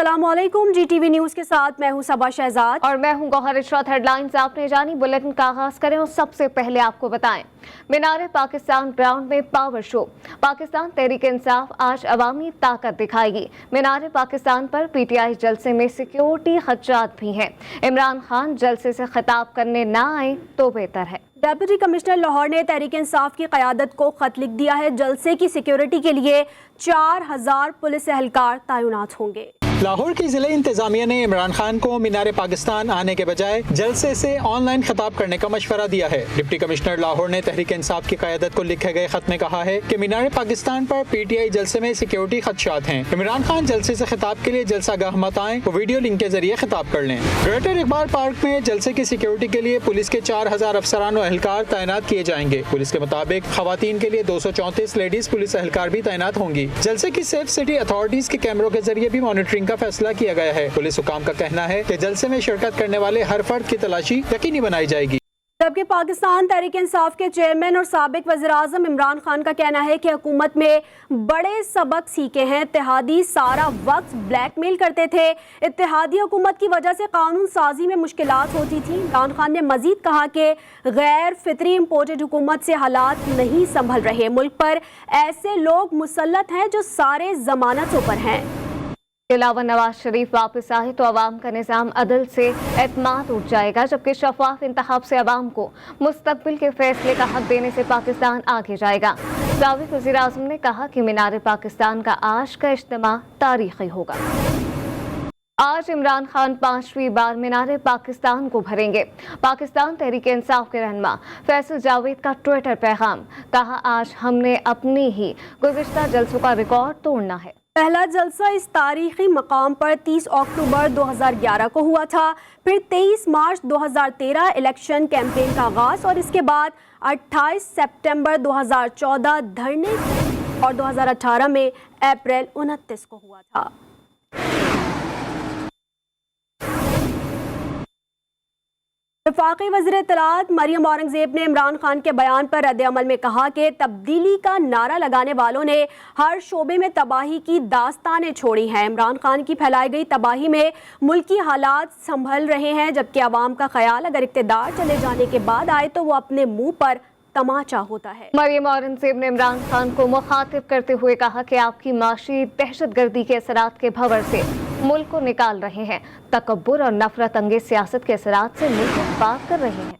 अस्सलाम वालेकुम। GTV news के साथ मैं हूं सबा शहजाद और मैं हूं गौहर इशरत। हेडलाइंस आपने जानी, बुलेटिन का आगाज करें और सबसे पहले आपको बताएं मीनार पाकिस्तान ग्राउंड में पावर शो। पाकिस्तान तहरीक इंसाफ आज अवामी ताकत दिखाएगी। मीनार पाकिस्तान पर PTI जलसे में सिक्योरिटी खदशात भी हैं। इमरान खान जलसे से खिताब करने ना आए तो बेहतर है। डेप्यूटी कमिश्नर लाहौर ने तहरीक इंसाफ की क़यादत को खत लिख दिया है। जलसे की सिक्योरिटी के लिए 4000 पुलिस एहलकार तैनात होंगे। लाहौर की जिला इंतजामिया ने इमरान खान को मीनार पाकिस्तान आने के बजाय जलसे से ऑनलाइन खिताब करने का मशवरा दिया है। डिप्टी कमिश्नर लाहौर ने तहरीक इंसाफ की क़यादत को लिखे गए खत में कहा है कि मीनार पाकिस्तान पर PTI जलसे में सिक्योरिटी खदशात हैं। इमरान खान जलसे से खिताब के लिए जलसागाह मत आएं, वो वीडियो लिंक के जरिए खिताब कर लें। ग्रेटर इकबाल पार्क में जलसे की सिक्योरिटी के लिए पुलिस के 4000 अफसरान और एहलकार तैनात किए जाएंगे। पुलिस के मुताबिक खवातीन के लिए 234 लेडीज पुलिस एहलकार भी तैनात होंगी। जलसे की सेफ सिटी अथॉरिटीज के कैमरों के जरिए भी मॉनिटरिंग का फैसला किया गया है। पुलिस हुकाम का कहना है कि जलसे में शिरकत करने वाले हर फर्द की तलाशी यकीनी बनाई जाएगी। जबकि पाकिस्तान तहरीक इंसाफ के चेयरमैन और साबिक वज़ीर-ए-आज़म इमरान खान का कहना है कि हुकूमत में बड़े सबक सीखे हैं। इत्तेहादी सारा वक्त ब्लैकमेल करते थे। इत्तेहादी हुकूमत की वजह से कानून साजी में मुश्किलात होती थी। इमरान खान ने मजीद कहा कि गैर फितरी इम्पोर्टेड हुकूमत से हालात नहीं संभल रहे। मुल्क पर ऐसे लोग मुसल्लत हैं जो सारे जमानतों पर हैं। अलावा नवाज शरीफ वापस आए तो अवाम का निज़ाम अदल से एतमाद उठ जाएगा, जबकि शफाफ इंतखाब से अवाम को मुस्तकबिल के फैसले का हक देने से पाकिस्तान आगे जाएगा। साबिक वज़ीर-ए-आज़म ने कहा कि मीनार पाकिस्तान का आज का इज्तिमा तारीखी होगा। आज इमरान खान 5वीं बार मीनार पाकिस्तान को भरेंगे। पाकिस्तान तहरीक इंसाफ के रहनुमा फैसल जावेद का ट्विटर पैगाम, कहा आज हमने अपने ही गुज़िश्ता जलसों का रिकॉर्ड तोड़ना है। पहला जलसा इस तारीखी मकाम पर 30 अक्टूबर 2011 को हुआ था। फिर 23 मार्च 2013 इलेक्शन कैंपेन का आगाज और इसके बाद 28 सितंबर 2014 धरने और 2018 में अप्रैल 29 को हुआ था। वफाकी वज़ीर इत्तलात मरियम औरंगज़ेब ने इमरान खान के बयान पर रद्द अमल में कहा कि तब्दीली का नारा लगाने वालों ने हर शोबे में तबाही की दास्तानें छोड़ी हैं। इमरान खान की फैलाई गई तबाही में मुल्की हालात संभल रहे हैं, जबकि आवाम का ख्याल अगर इक़्तिदार चले जाने के बाद आए तो वो अपने मुंह पर तमाचा होता है। मरियम औरंगज़ेब ने इमरान खान को मुखातिब करते हुए कहा कि आपकी माशी दहशतगर्दी के असरात के भंवर से मुल्क को निकाल रहे हैं, तकब्बुर और नफरत अंगेज सियासत के असरात से मुल्क को पाक कर रहे हैं।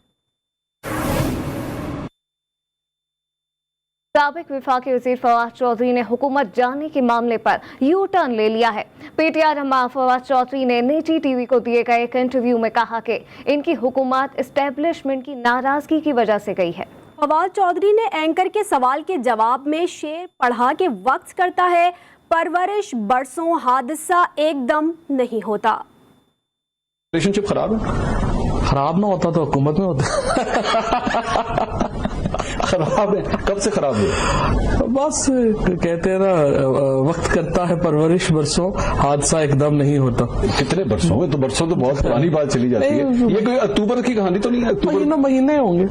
साबिक वफाकी वज़ीर फवाद चौधरी ने हुकूमत जाने के मामले पर यू टर्न ले लिया है। PTI रहनुमा फवाद चौधरी ने निजी TV को दिए गए एक इंटरव्यू में कहा कि इनकी हुकूमत एस्टेब्लिशमेंट की नाराजगी की वजह से गई है। फवाद चौधरी ने एंकर के सवाल के जवाब में शेर पढ़ा के वक्त करता है, परवरिश बरसों, हादसा एकदम नहीं होता। रिलेशनशिप खराब है? खराब ना होता तो हुकूमत में होता। खराब है? कब से खराब है? बस कहते हैं ना, वक्त करता है परवरिश बरसों, हादसा एकदम नहीं होता। कितने बरसों हुए? तो बरसों तो बहुत पुरानी बात चली जाती है। ये कोई अक्टूबर की कहानी तो नहीं है? अक्टूबर महीने होंगे।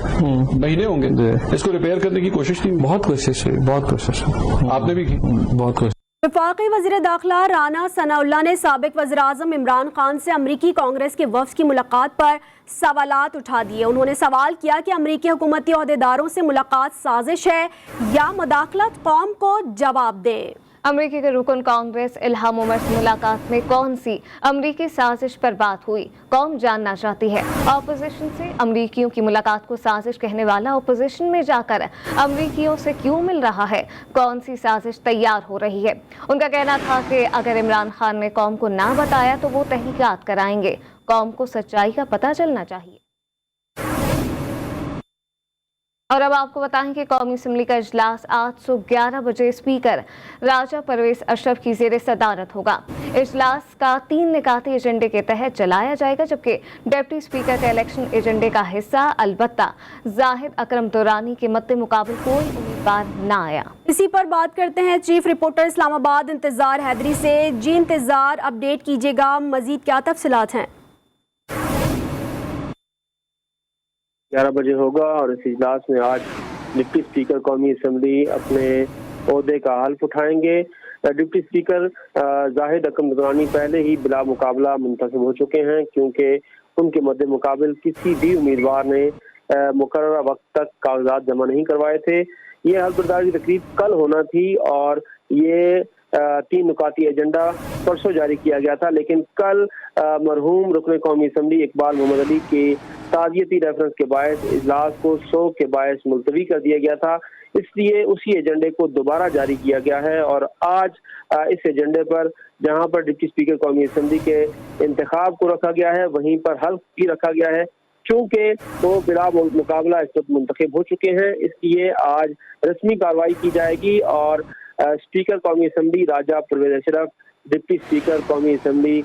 महीने होंगे। इसको रिपेयर करने की कोशिश की? बहुत कोशिश हुई, बहुत कोशिश। आपने भी की? बहुत कोशिश। वफाकी वज़ीर दाखिला राना सनाउल्लाह ने साबिक वज़ीर-ए-आज़म इमरान खान से अमरीकी कांग्रेस के वफ़द की मुलाकात पर सवालात उठा दिए। उन्होंने सवाल किया कि अमरीकी हुकूमती ओहदेदारों से मुलाकात साजिश है या मुदाखलत, कौम को जवाब दें। अमरीकी के रुकन कांग्रेस इल्हाम उमर से मुलाकात में कौन सी अमरीकी साजिश पर बात हुई, कौम जानना चाहती है। अपोजिशन से अमरीकियों की मुलाकात को साजिश कहने वाला अपोजिशन में जाकर अमरीकियों से क्यों मिल रहा है, कौन सी साजिश तैयार हो रही है। उनका कहना था कि अगर इमरान खान ने कौम को ना बताया तो वो तहकीकात कराएंगे, कौम को सच्चाई का पता चलना चाहिए। और अब आपको बताएं कि कौमी असम्बली का इजलास आज सुबह 11 बजे स्पीकर राजा परवेज अशरफ की ज़ेर सदारत होगा। इजलास का 3 निकाती एजेंडे के तहत चलाया जाएगा, जबकि डिप्टी स्पीकर का इलेक्शन एजेंडे का हिस्सा अलबत्ता जाहिद अकरम दुरानी के मद्दे मुकाबल कोई उम्मीदवार न आया। इसी पर बात करते हैं चीफ रिपोर्टर इस्लामाबाद इंतजार हैदरी से। जी इंतजार, अपडेट कीजिएगा, मजीद क्या तफसीलात हैं? 11 बजे होगा और इस इजलास में आज डिप्टी स्पीकर कौमी असम्बली अपने ओहदे का हल्फ उठाएंगे। ڈپٹی اسپیکر زاہد اکرم درانی پہلے ہی بلا مقابلہ منتخب ہو چکے ہیں، کیونکہ ان کے مد مقابل کسی بھی امیدوار نے مقررہ وقت تک کاغذات جمع نہیں کروائے تھے۔ یہ حلف برداری تقریب کل ہونا تھی اور یہ 3 نکاتی ایجنڈا پرسوں جاری کیا گیا تھا، لیکن کل مرحوم رکن قومی اسمبلی اقبال محمد علی کے تعزیتی ریفرنس کے باعث اجلاس کو سوگ کے باعث ملتوی کر دیا گیا تھا، اس لیے اسی ایجنڈے کو دوبارہ جاری کیا گیا ہے۔ اور آج اس ایجنڈے پر جہاں پر ڈپٹی اسپیکر قومی اسمبلی کے انتخاب کو رکھا گیا ہے، وہیں پر حلف بھی رکھا گیا ہے۔ چونکہ وہ بلا مقابلہ اس وقت منتخب ہو چکے ہیں، اس لیے آج رسمی کارروائی کی جائے گی اور اسپیکر قومی اسمبلی راجہ پرویز اشرف ڈپٹی اسپیکر قومی اسمبلی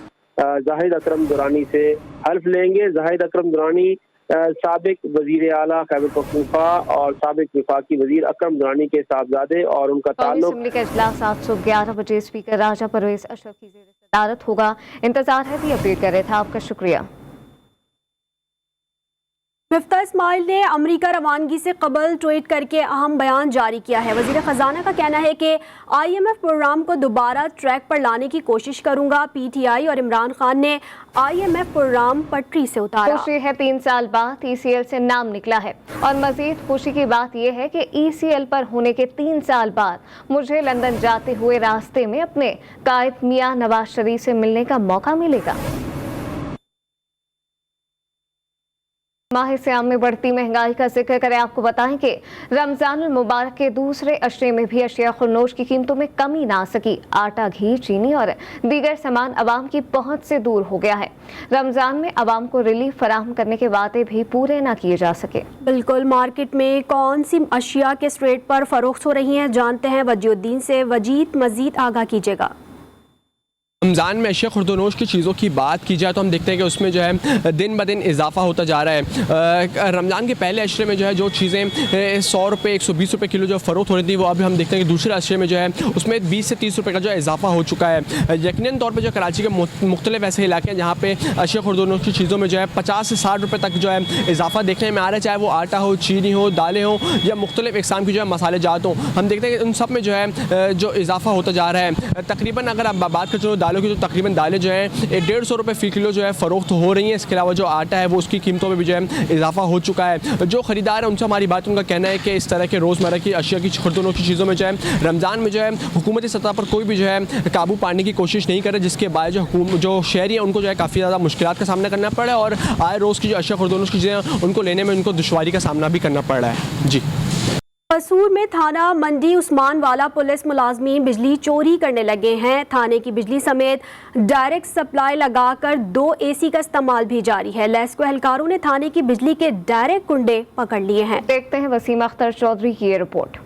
زاہد اکرم درانی سے حلف لیں گے۔ زاہد اکرم درانی سابق وزیر اعلیٰ خیبر پختونخوا اور سابق وفاقی وزیر اکرم درانی کے صاحبزادے اور ان کا قومی تعلق اسمبلی کا اجلاس 711 بجے اسپیکر راجہ پرویز اشرف کی زیر صدارت ہوگا۔ انتظار ہے بھی اپڈیٹ کر رہے تھے، آپ کا شکریہ۔ مفتاح اسماعیل نے امریکہ روانگی سے قبل ٹویٹ کر کے اہم بیان جاری کیا ہے۔ وزیر خزانہ کا کہنا ہے کہ IMF پروگرام کو دوبارہ ٹریک پر لانے کی کوشش کروں گا۔ PTI اور عمران خان نے IMF پروگرام پٹری سے اتارا۔ خوشی ہے 3 سال بعد ECL سے نام نکلا ہے، اور مزید خوشی کی بات یہ ہے کہ ECL پر ہونے کے 3 سال بعد مجھے لندن جاتے ہوئے راستے میں اپنے قائد میاں نواز شریف سے ملنے کا موقع ملے گا۔ ماہ سیام میں بڑھتی مہنگائی کا ذکر کریں، آپ کو بتائیں کہ رمضان المبارک کے دوسرے عشرے میں بھی اشیاء خرنوش کی قیمتوں میں کمی نہ آ سکی۔ آٹا، گھی، چینی اور دیگر سامان عوام کی پہنچ سے دور ہو گیا ہے۔ رمضان میں عوام کو ریلیف فراہم کرنے کے وعدے بھی پورے نہ کیے جا سکے۔ بالکل، مارکیٹ میں کون سی اشیاء کس ریٹ پر فروخت ہو رہی ہیں، جانتے ہیں وجیہ الدین سے۔ وجید، مزید آگاہ کیجیے گا۔ رمضان میں اشیاء خوردونوش کی چیزوں کی بات کی جائے تو ہم دیکھتے ہیں کہ اس میں جو ہے دن بدن اضافہ ہوتا جا رہا ہے۔ رمضان کے پہلے اشرے میں جو ہے جو چیزیں 100 روپے 120 روپے کلو جو فروخت ہو رہی تھی، وہ ابھی ہم دیکھتے ہیں کہ دوسرے اشرے میں جو ہے اس میں 20 سے 30 روپے کا جو ہے اضافہ ہو چکا ہے۔ یقیناً طور پہ جو کراچی کے مختلف ایسے علاقے ہیں جہاں پہ اشیاء خوردونوش کی چیزوں میں جو ہے 50 سے 60 روپے تک جو ہے اضافہ دیکھنے میں آ رہا ہے، چاہے وہ آٹا ہو، چینی ہو، دالیں ہوں یا مختلف اقسام کی جو ہے مسالے جات ہوں۔ ہم دیکھتے ہیں کہ ان سب میں جو ہے جو اضافہ ہوتا جا رہا ہے۔ تقریباً اگر آپ بات کریں تو دالوں کی، تو تقریباً دالیں جو ہے 150 روپے فی کلو جو ہے فروخت ہو رہی ہیں۔ اس کے علاوہ جو آٹا ہے وہ اس کی قیمتوں میں بھی جو ہے اضافہ ہو چکا ہے۔ جو خریدار ہیں ان سے ہماری بات، ان کا کہنا ہے کہ اس طرح کے روزمرہ کی اشیاء کی خوردونوش کی چیزوں میں جو ہے رمضان میں جو ہے حکومتی سطح پر کوئی بھی جو ہے قابو پانے کی کوشش نہیں کرے، جس کے باعث جو شہری ہیں ان کو جو ہے کافی زیادہ مشکلات کا سامنا کرنا پڑ رہا ہے، اور آئے روز کی جو اشیاء خوردونوش کی چیزیں ان کو لینے میں ان کو دشواری کا سامنا بھی کرنا پڑ رہا ہے۔ جی، قصور میں تھانہ منڈی عثمان والا پولیس ملازمین بجلی چوری کرنے لگے ہیں۔ تھانے کی بجلی سمیت ڈائریکٹ سپلائی لگا کر 2 AC کا استعمال بھی جاری ہے۔ لیسکو اہلکاروں نے تھانے کی بجلی کے ڈائریکٹ کنڈے پکڑ لیے ہیں۔ دیکھتے ہیں وسیم اختر چودھری کی یہ رپورٹ۔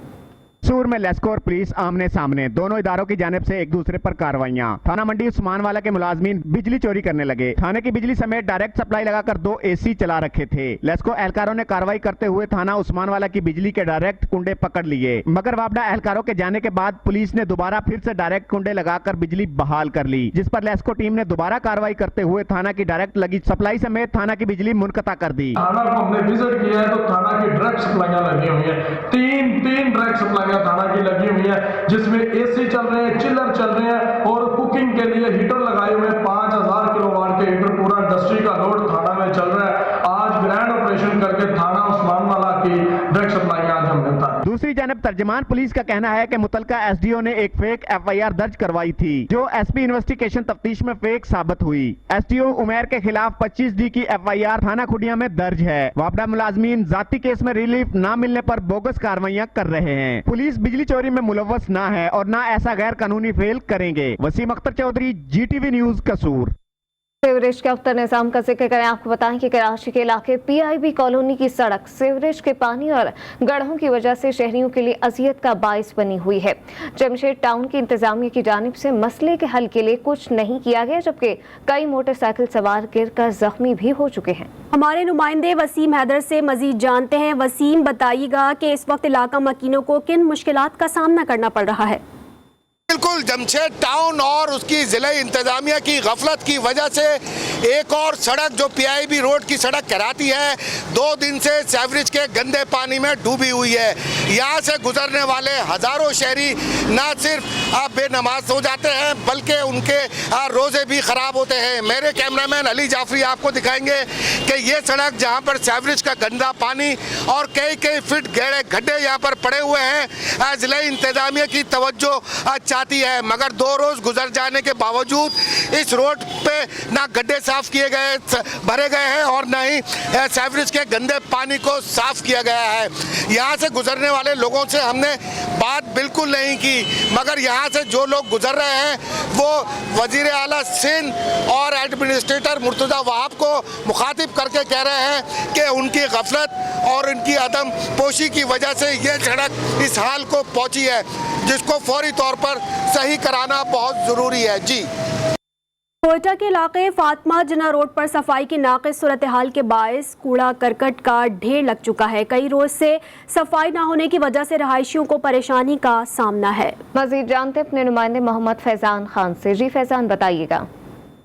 قصور میں لیسکو اور پولیس آمنے سامنے، دونوں اداروں کی جانب سے ایک دوسرے پر کارروائیاں۔ تھانہ منڈی عثمان والا کے ملازمین بجلی چوری کرنے لگے۔ تھانے کی بجلی سمیت ڈائریکٹ سپلائی لگا کر 2 AC چلا رکھے تھے۔ لیسکو اہلکاروں نے کارروائی کرتے ہوئے تھانہ عثمان والا کی بجلی کے ڈائریکٹ کنڈے پکڑ لیے، مگر وابڈا اہلکاروں کے جانے کے بعد پولیس نے دوبارہ پھر سے ڈائریکٹ کنڈے لگا کر بجلی بحال کر لی، جس پر لیسکو ٹیم نے دوبارہ کارروائی کرتے ہوئے تھانہ کی ڈائریکٹ لگی سپلائی سمیت تھانہ کی بجلی منقطع کر دی۔ تھانہ کو ہم نے وزٹ کیا ہے تو تھانہ کی ڈائریکٹ سپلائیاں لگی ہوئی ہیں، تین ڈائریکٹ سپلائیاں تھانہ کی لگی ہوئی ہیں، جس میں AC چل رہے ہیں، چلر چل رہے ہیں، اور کوکنگ کے لیے ہیٹر لگائے ہوئے ہیں۔ 5000 کلو واٹ کے ہیٹر، پورا انڈسٹری کا لوڈ تھانہ میں چل رہا ہے۔ آج گرینڈ آپریشن کر کے تھانہ عثمان والا کی ڈائریکٹ سپلائیاں آج ہم دیتا ہے۔ دوسری جانب ترجمان پولیس کا کہنا ہے کہ متعلقہ SDO نے ایک فیک FIR درج کروائی تھی، جو SP انویسٹیگیشن تفتیش میں فیک ثابت ہوئی۔ SDO عمیر کے خلاف 25D کی FIR تھانہ کھڈیاں میں درج ہے۔ وابڈا ملازمین ذاتی کیس میں ریلیف نہ ملنے پر بوگس کارروائیاں کر رہے ہیں۔ پولیس بجلی چوری میں ملوث نہ ہے اور نہ ایسا غیر قانونی فعل کریں گے۔ وسیم اختر چودھری، GTV نیوز، قصور۔ سیوریج کے افطر نظام کا ذکر کریں، آپ کو بتائیں کہ کراچی کے علاقے PIB کالونی کی سڑک سیوریج کے پانی اور گڑھوں کی وجہ سے شہریوں کے لیے اذیت کا باعث بنی ہوئی ہے۔ جمشید ٹاؤن کی انتظامیہ کی جانب سے مسئلے کے حل کے لیے کچھ نہیں کیا گیا، جبکہ کئی موٹر سائیکل سوار گر کر زخمی بھی ہو چکے ہیں۔ ہمارے نمائندے وسیم حیدر سے مزید جانتے ہیں۔ وسیم، بتائیے گا کہ اس وقت علاقہ مکینوں کو کن مشکلات کا سامنا کرنا پڑ رہا ہے؟ बिल्कुल जमशेद टाउन और उसकी ज़िला इंतज़ामिया की गफलत की वजह से एक और सड़क जो PIB रोड की सड़क कहलाती है 2 दिन से सीवरेज के गंदे पानी में डूबी हुई है। यहाँ से गुजरने वाले हज़ारों शहरी ना सिर्फ बेनमाज हो जाते हैं बल्कि उनके रोज़े भी ख़राब होते हैं। मेरे कैमरामैन अली जाफरी आपको दिखाएंगे कि ये सड़क जहाँ पर सीवरेज का गंदा पानी और कई फीट गहरे गड्ढे यहाँ पर पड़े हुए हैं, ज़िला इंतज़ामिया की तवज्जो चाहती है, मगर 2 रोज़ गुजर जाने के बावजूद इस रोड पे ना गड्ढे साफ किए गए भरे गए हैं और ना ही सीवरेज के गंदे पानी को साफ किया गया है। यहाँ से गुजरने वाले लोगों से हमने बात बिल्कुल नहीं की, मगर यहाँ से जो लोग गुजर रहे हैं वो वज़ीर आला सिंध और एडमिनिस्ट्रेटर मुर्तज़ा वहाब को मुखातिब करके कह रहे हैं कि उनकी गफलत और उनकी अदम पोशी की वजह से ये सड़क इस हाल को पहुँची है, जिसको फौरी तौर पर सही कराना बहुत ज़रूरी है। जी। कोयटा के इलाके फातिमा जिन्ना रोड पर सफाई की नाक़िस सूरत हाल के बायस कूड़ा करकट का ढेर लग चुका है। कई रोज से सफाई न होने की वजह से रहायशियों को परेशानी का सामना है। मजीद जानते अपने नुमाइंदे मोहम्मद फैजान खान से। जी फैजान बताइएगा।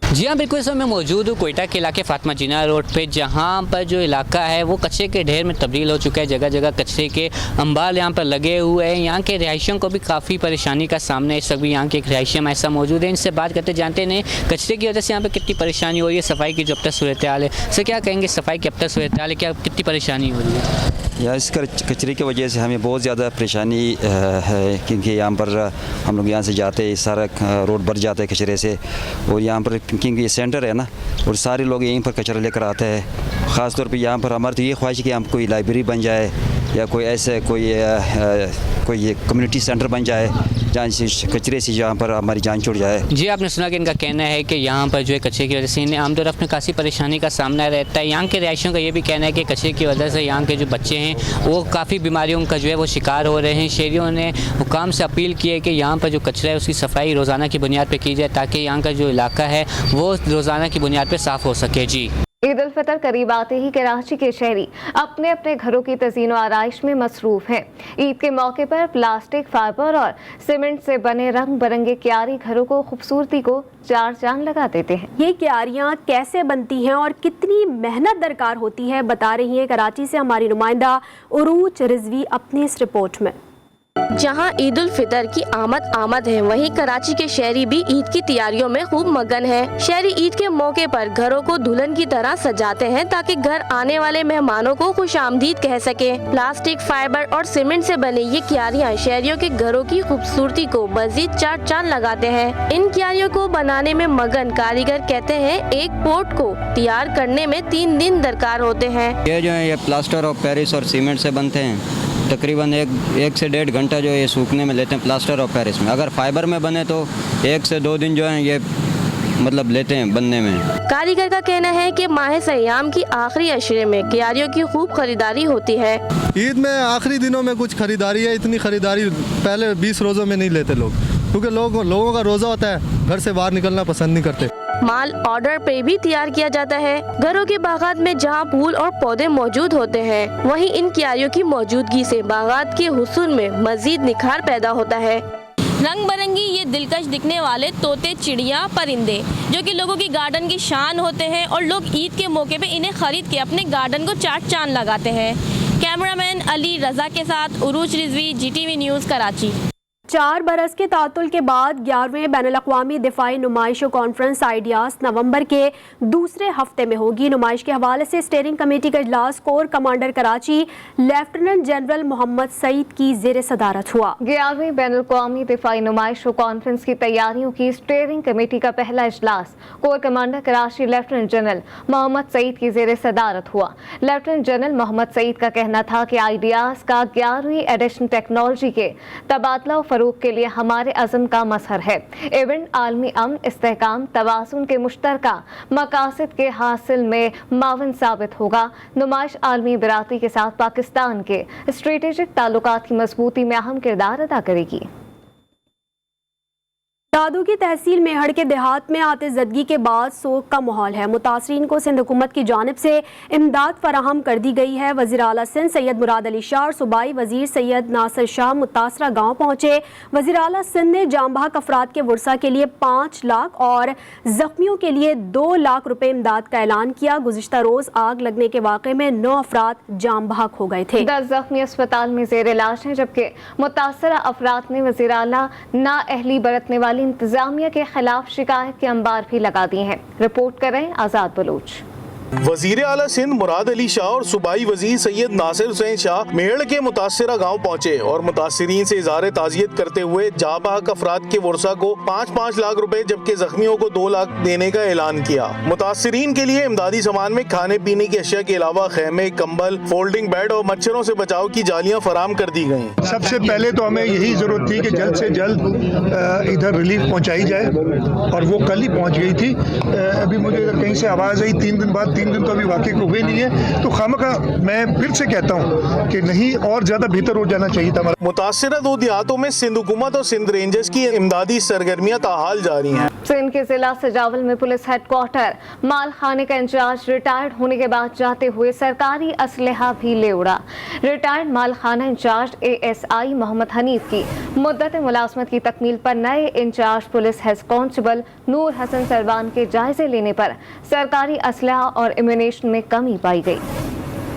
जी हाँ बिल्कुल, इस समय मैं मौजूद हूँ कोयटा के इलाके फातिमा जिन्ना रोड पे, जहाँ पर जो इलाका है वो कचरे के ढेर में तब्दील हो चुका है। जगह जगह कचरे के अंबार यहाँ पर लगे हुए हैं। यहाँ के रिहायशियों को भी काफ़ी परेशानी का सामना है। इस वक्त भी यहाँ के एक रिहायशी हम ऐसा मौजूद है, इनसे बात करते जानते हैं कचरे की वजह से यहाँ पर कितनी परेशानी हो रही है, सफाई की जो अब तक सूरत हाल है। सर क्या कहेंगे, सफाई की अब तक सूरत हाल है, क्या कितनी परेशानी हो रही है? यहाँ इस कचरे की वजह से हमें बहुत ज़्यादा परेशानी है, क्योंकि यहाँ पर हम लोग यहाँ से जाते हैं सारा रोड भर जाता है कचरे से, और यहाँ पर क्योंकि ये सेंटर है ना, और सारे लोग यहीं पर कचरा लेकर आते हैं। ख़ास तौर पे यहाँ पर हमारी तो ये ख्वाहिश है कि हम कोई लाइब्रेरी बन जाए या कोई ऐसे कोई कम्युनिटी सेंटर बन जाए जहाँ से कचरे से जहाँ पर हमारी जान छुट जाए। जी आपने सुना कि इनका कहना है कि यहाँ पर जो है कचरे की वजह से इन्हें आमतौर पर काफ़ी परेशानी का सामना रहता है। यहाँ के रिहायशियों का ये भी कहना है कि कचरे की वजह से यहाँ के जो बच्चे हैं वो काफ़ी बीमारियों का जो है वो शिकार हो रहे हैं। शहरियों ने हुकाम से अपील की है कि यहाँ पर जो कचरा है उसकी सफाई रोज़ाना की बुनियाद पर की जाए, ताकि यहाँ का जो इलाका है वो रोज़ाना की बुनियाद पर साफ़ हो सके। जी। ईद उल फितर करीब आते ही कराची के शहरी अपने अपने घरों की तज़ीन व आराइश में मसरूफ़ हैं। ईद के मौके पर प्लास्टिक, फाइबर और सीमेंट से बने रंग बिरंगे क्यारी घरों को खूबसूरती को 4 चांद लगा देते हैं। ये क्यारियाँ कैसे बनती हैं और कितनी मेहनत दरकार होती है, बता रही है कराची से हमारी नुमाइंदा उरूज रिजवी अपनी इस रिपोर्ट में। जहां ईद उल फितर की आमद है, वहीं कराची के शहरी भी ईद की तैयारियों में खूब मगन है। शहरी ईद के मौके पर घरों को दुल्हन की तरह सजाते हैं ताकि घर आने वाले मेहमानों को खुशामदीद कह सके। प्लास्टिक, फाइबर और सीमेंट से बने ये क्यारियां शहरियों के घरों की खूबसूरती को मजीद 4 चांद लगाते हैं। इन क्यारियों को बनाने में मगन कारीगर कहते हैं एक पोट को तैयार करने में 3 दिन दरकार होते हैं। ये जो है ये प्लास्टर ऑफ पेरिस और सीमेंट से बनते हैं। तकरीबन 1 से 1.5 घंटा जो ये सूखने में लेते हैं प्लास्टर ऑफ पेरिस में। अगर फाइबर में बने तो 1 से 2 दिन जो है ये मतलब लेते हैं बनने में। कारीगर का कहना है कि माह सयाम की आखिरी अशरे में क्यारियों की खूब खरीदारी होती है। ईद में आखिरी दिनों में कुछ खरीदारी है, इतनी खरीदारी पहले 20 रोज़ों में नहीं लेते लोग, क्योंकि लोगों का रोज़ा होता है, घर से बाहर निकलना पसंद नहीं करते। माल ऑर्डर पे भी तैयार किया जाता है। घरों के बागात में जहां फूल और पौधे मौजूद होते हैं, वहीं इन क्यारियों की मौजूदगी से बागात के हुस्न में मजीद निखार पैदा होता है। रंग बिरंगी ये दिलकश दिखने वाले तोते, चिड़िया, परिंदे जो कि लोगों की गार्डन की शान होते हैं और लोग ईद के मौके पे इन्हें खरीद के अपने गार्डन को 4 चांद लगाते हैं। कैमरामैन अली रजा के साथ उरूज रिजवी, GTV न्यूज़ कराची। 4 बरस के तातुल के बाद 11वें बैनुल-अक़वामी दिफाई नुमाइश और कॉन्फ्रेंस आइडियाज़ नवंबर के दूसरे हफ्ते में होगी। नुमाइश के हवाले से स्टीयरिंग कमेटी का इजलास corps commander Karachi lieutenant general Mohammad Saeed की ज़ेर सदारत हुआ। 11वीं बैनुल-अक़वामी दिफाई नुमाइश और कॉन्फ्रेंस की तैयारियों की स्टीयरिंग कमेटी का पहला इजलास corps commander Karachi lieutenant general Mohammad Saeed की ज़ेर सदारत हुआ। लेफ्टिनेंट जनरल मोहम्मद सईद का कहना था कि आइडियाज़ का 11वीं एडिशन टेक्नोलॉजी के तबादला फरोग के लिए हमारे अज़म का मसहर है। इवेंट आलमी अमन, इस्तेहकाम, तवाज़ुन के मुश्तरका मकासद के हासिल में मावन साबित होगा। नुमाइश आलमी बिरादरी के साथ पाकिस्तान के स्ट्रेटेजिक ताल्लुकात की मजबूती में अहम किरदार अदा करेगी। दादू की तहसील मेहड़ के देहात में आतिशज़दगी के बाद सोग का माहौल है। मुतासरीन को सिंध हुकूमत की जानिब से इमदाद फराहम कर दी गई है। वज़ीर आला सिंध सैयद मुराद अली शाह और सूबाई वज़ीर सैयद नासिर शाह मुतासरा गाँव पहुँचे। वज़ीर आला सिंध ने जाम बहक अफराद के वर्सा के लिए 5 लाख और ज़ख्मियों के लिए 2 लाख रुपए इमदाद का ऐलान किया। गुज़िश्ता रोज़ आग लगने के वाक़े में 9 अफराद जाम बहक हो गए थे। 10 ज़ख्मी अस्पताल में ज़ेर इलाज हैं, जबकि मुतासरा अफराद ने वज़ीर आला नाअहली बरतने वाली इंतजामिया के खिलाफ शिकायत के अंबार भी लगा दिए हैं। रिपोर्ट कर रहे हैं आज़ाद बलूच। वज़ीर आला सिंध मुराद अली शाह और सूबाई वज़ीर सैयद नासिर हुसैन शाह मेहड़ के मुतासरा गाँव पहुँचे और मुतासरीन से इज़हार ताज़ियत करते हुए जाँ बहक अफराद के वर्सा को 5-5 लाख रुपए जबकि ज़ख्मियों को 2 लाख देने का ऐलान किया। मुतासरीन के लिए इमदादी सामान में खाने पीने की अशिया के अलावा खेमे, कंबल, फोल्डिंग बेड और मच्छरों से बचाव की जालियाँ फराहम कर दी गयी। सबसे पहले तो हमें यही जरूरत थी कि जल्द से जल्द इधर रिलीफ पहुँचाई जाए और वो कल ही पहुँच गई थी। अभी मुझे इधर कहीं से आवाज़ आई 3 दिन बाद, 3 दिन तो अभी वाकई को हुए नहीं है, तो खामखा मैं फिर से कहता हूँ कि नहीं और ज्यादा बेहतर हो जाना चाहिए था। मुतासरा 2 देहातों में सिंध हुकूमत और सिंध रेंजर्स की इमदादी सरगर्मियाँ ताहाल जारी हैं। सिंध के जिला सजावल में पुलिस हेडक्वार्टर माल खाने का इंचार्ज रिटायर्ड होने के बाद जाते हुए सरकारी असलहा भी ले उड़ा। रिटायर्ड माल खाना इंचार्ज ASI मोहम्मद हनीफ की मुद्दत मुलाजमत की तकमील पर नए इंचार्ज पुलिस हेड कांस्टेबल नूर हसन सरवान के जायजे लेने पर सरकारी असलहा और इम्यूनेशन में कमी पाई गई।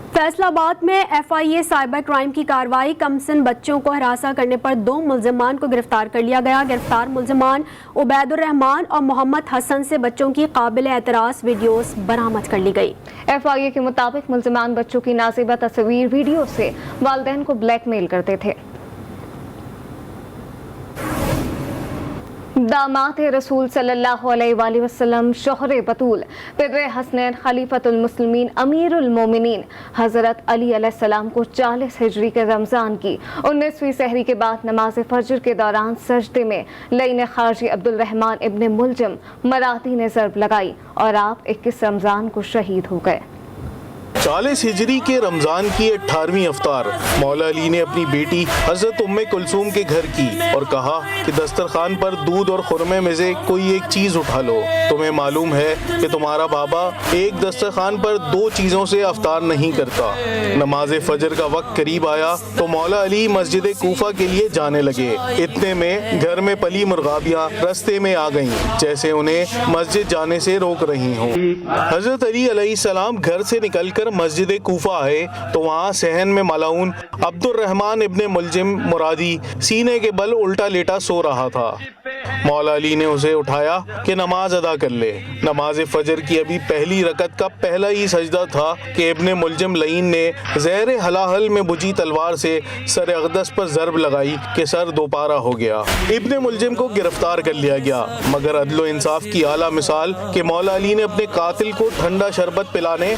फैसलाबाद में FIA साइबर क्राइम की कार्रवाई। कमसिन बच्चों को हरासा करने पर 2 मुल्जिमान को गिरफ्तार कर लिया गया। गिरफ्तार मुल्जिमान उबैदुर रहमान और मोहम्मद हसन से बच्चों की काबिल एतराज़ वीडियोस बरामद कर ली गई। FIA के मुताबिक मुल्जिमान बच्चों की नाज़िबा तस्वीर वीडियो से वालिदैन को ब्लैकमेल करते थे। दामाद रसूल सल्लल्लाहु अलैहि वसल्लम शोहरे बतूल पिदरे हसनैन खलीफतुल मुस्लिमीन अमीरुल मोमिनीन हज़रत अली अलैहिस्सलाम को 40 हिजरी के रमज़ान की 19वीं सहरी के बाद नमाज फजर के दौरान सजदे में लईन खारजी अब्दुल रहमान इब्ने मुलजम मरादी ने ज़रब लगाई और आप 21 रमज़ान को शहीद हो गए। 40 हिजरी के रमजान की 18वीं अफ्तार मौला अली ने अपनी बेटी हजरत उम्मे कुलसूम के घर की और कहा कि दस्तरखान पर दूध और खुरमे में से कोई एक चीज उठा लो। तुम्हें मालूम है कि तुम्हारा बाबा एक दस्तरखान पर 2 चीजों से अफ्तार नहीं करता। नमाज फजर का वक्त करीब आया तो मौला अली मस्जिद कूफा के लिए जाने लगे। इतने में घर में पली मुर्गाबियाँ रस्ते में आ गईं, जैसे उन्हें मस्जिद जाने से रोक रही हों। हजरत अली अलैहिस्सलाम घर से निकलकर मस्जिद कूफा आए तो वहाँ सहन में मलाउन अब्दुर रहमान इब्ने मुलजिम मुरादी सीने के बल उल्टा लेटा सो रहा था। मौला अली ने उसे उठाया कि नमाज अदा कर ले। नमाज फजर की अभी पहली रकत का पहला ही सजदा था कि इब्ने मुलजिम लईन ने ज़हर हलाहल में बुझी तलवार से सर अक़दस पर ज़रब लगाई कि सर दोपारा हो गया। इब्ने मुलजिम को गिरफ्तार कर लिया गया, मगर अदलो इंसाफ की आला मिसाल कि मौला अली ने अपने कातिल को ठंडा शरबत पिलाने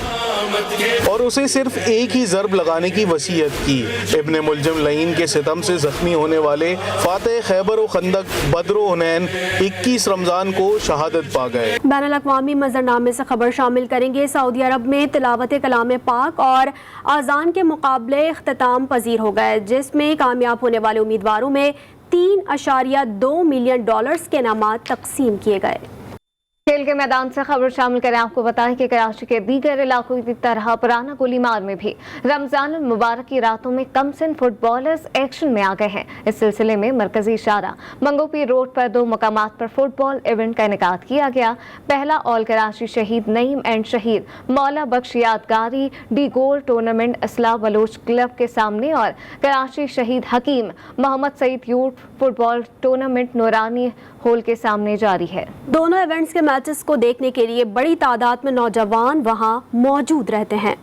और उसे सिर्फ एक ही ज़रब लगाने की वसीयत की। इब्ने मुलजिम लईन के सितम से ज़ख्मी होने वाले फातह खैबर व खंदक बद्र हुनैन 21 रमज़ान को शहादत पा गए। बैनुल अक़वामी मंजरनामे से खबर शामिल करेंगे। सऊदी अरब में तिलावत कलाम पाक और आज़ान के मुकाबले इख्तिताम पजीर हो गए, जिसमें कामयाब होने वाले उम्मीदवारों में $3.2 मिलियन के इनामात तकसीम किए गए। खेल के मैदान से खबर शामिल करें। आपको बताएं कि कराची के दीगर इलाकों की तरह पुराना गोलीमार में भी रमजान मुबारक की रातों में कमसिन फुटबॉलर्स एक्शन में आ गए हैं। इस सिलसिले में मरकजी इशारा मंगोपी रोड पर 2 मकामात पर फुटबॉल इवेंट का इनेकाद किया गया। पहला ऑल कराची शहीद नईम एंड शहीद मौला बख्श यादगारी डी गोल टूर्नामेंट असला बलोच क्लब के सामने और कराची शहीद Hakim Mohammad Saeed youth football tournament Noorani hall के सामने जारी है। दोनों इवेंट्स के मैचेस को देखने के लिए बड़ी तादाद में नौजवान वहां मौजूद रहते हैं।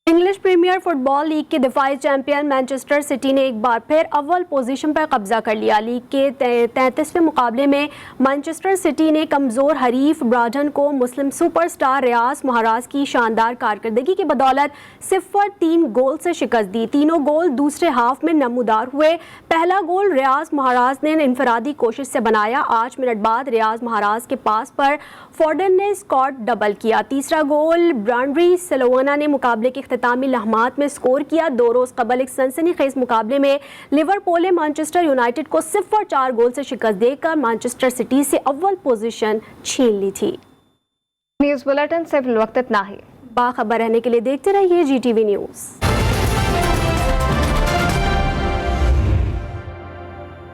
इंग्लिश प्रीमियर फुटबॉल लीग के दिफाई चैंपियन मैनचेस्टर सिटी ने एक बार फिर अव्वल पोजीशन पर कब्जा कर लिया। लीग के 33वें मुकाबले में मैनचेस्टर सिटी ने कमज़ोर हरीफ ब्राइटन को मुस्लिम सुपरस्टार रियाज महाराज की शानदार कारकर्दगी की बदौलत 0-3 गोल से शिकस्त दी। तीनों गोल दूसरे हाफ में नमूदार हुए। पहला गोल रियाज महाराज ने इनफरादी कोशिश से बनाया। 8 मिनट बाद रियाज महाराज के पास पर फोर्डन ने स्कॉट डबल किया। तीसरा गोल ब्रांड्री सिलोवाना ने मुकाबले के इख्तितामी लम्हात में स्कोर किया। 2 रोज कबल एक सनसनीखेज मुकाबले में लिवरपूल ने मैनचेस्टर यूनाइटेड को 0-4 गोल से शिकस्त देकर मैनचेस्टर सिटी से अव्वल पोजीशन छीन ली थी। न्यूज़ बुलेटिन से वक्त इतना ही। बाखबर रहने के लिए देखते रहिए GTV न्यूज़।